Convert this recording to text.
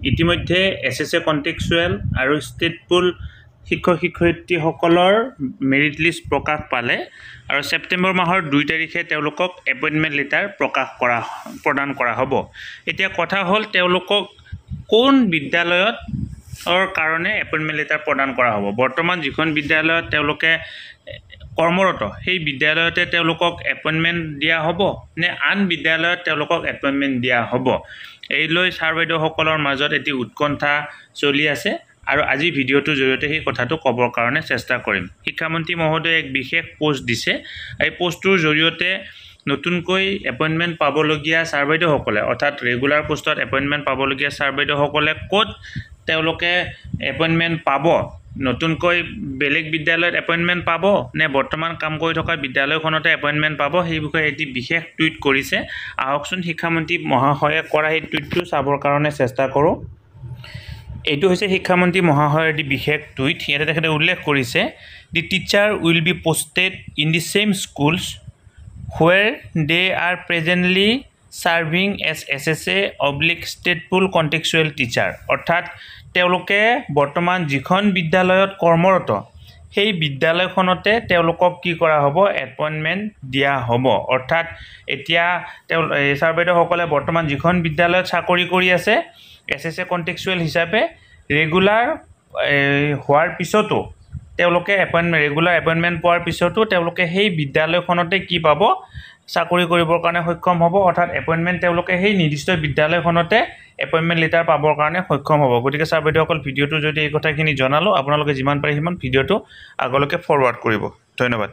ইতিমধ্যে SSA contractual আৰু state পুল শিক্ষক শিক্ষয়িত্ৰীসকলৰ মেৰিট লিষ্ট প্ৰকাশ পালে আৰু ছেপ্টেম্বৰ মাহৰ 2 তাৰিখে তেওঁলোকক এপইণ্টমেণ্ট লেটাৰ প্ৰদান কৰা হ'ব। এতিয়া কথা হ'ল তেওঁলোকক কোন বিদ্যালয়ত কাৰণে এপইণ্টমেণ্ট লেটাৰ প্ৰদান কৰা হ'ব। বৰ্তমান যিখন বিদ্যালয়ত তেওঁলোকে কৰ্মৰত সেই বিদ্যালয়তে তেওঁলোকক এপইণ্টমেণ্ট দিয়া হ'ব নে আন বিদ্যালয়ত তেওঁলোকক এপইণ্টমেণ্ট দিয়া হ'ব, এই লৈ ছাৰ বাইদেউসকলৰ মাজত এটি উৎকণ্ঠা চলি আছে আৰু আজি ভিডিঅ'টোৰ জৰিয়তে সেই কথাটো ক'বৰ কাৰণে চেষ্টা কৰিম। শিক্ষামন্ত্ৰী মহোদয়ে এক বিশেষ পোষ্ট দিছে। এই পোষ্টটোৰ জৰিয়তে নতুনকৈ এপইণ্টমেণ্ট পাবলগীয়া ছাৰ বাইদেউসকলে অৰ্থাৎ ৰেগুলাৰ পোষ্টত এপইণ্টমেণ্ট পাবলগীয়া ছাৰ বাইদেউসকলে ক'ত তেওঁলোকে এপইণ্টমেণ্ট পাব, নতুনকৈ বেলেগ বিদ্যালয়ত এপইণ্টমেণ্ট পাব নে বৰ্তমান কাম কৰি থকা বিদ্যালয়খনতে এপইণ্টমেণ্ট পাব, সেই বিষয়ে এটি বিশেষ টুইট কৰিছে। আহকচোন শিক্ষামন্ত্ৰী মহাশয়ে কৰা সেই টুইটটো চাবৰ কাৰণে চেষ্টা কৰোঁ। এইটো হৈছে শিক্ষামন্ত্ৰী মহাশয়ৰ এটি বিশেষ টুইট। ইয়াতে তেখেতে উল্লেখ কৰিছে, the teacher will be posted in the same schools where they are presently serving as SSA/ state pool contextual teacher. অৰ্থাৎ তেওঁলোকে বৰ্তমান যিখন বিদ্যালয়ত কৰ্মৰত সেই বিদ্যালয়খনতে তেওঁলোকক কি কৰা হ'ব, এপইণ্টমেণ্ট দিয়া হ'ব। অৰ্থাৎ এতিয়া ছাৰ বাইদেউসকলে বৰ্তমান যিখন বিদ্যালয়ত চাকৰি কৰি আছে এছএছএ কণ্টেক্সুৱেল হিচাপে ৰেগুলাৰ হোৱাৰ পিছতো তেওঁলোকে ৰেগুলাৰ এপইণ্টমেণ্ট পোৱাৰ পিছতো তেওঁলোকে সেই বিদ্যালয়খনতে কি পাব, চাকৰি কৰিবৰ কাৰণে সক্ষম হ'ব। অৰ্থাৎ এপইণ্টমেণ্ট তেওঁলোকে সেই নিৰ্দিষ্ট বিদ্যালয়খনতে এপইণ্টমেণ্ট লেটাৰ পাবৰ কাৰণে সক্ষম হ'ব। গতিকে ছাৰ বাইদেউসকল ভিডিঅ'টো যদি এই কথাখিনি জনালোঁ, আপোনালোকে যিমান পাৰে সিমান ভিডিঅ'টো আগলৈকে ফৰৱাৰ্ড কৰিব। ধন্যবাদ।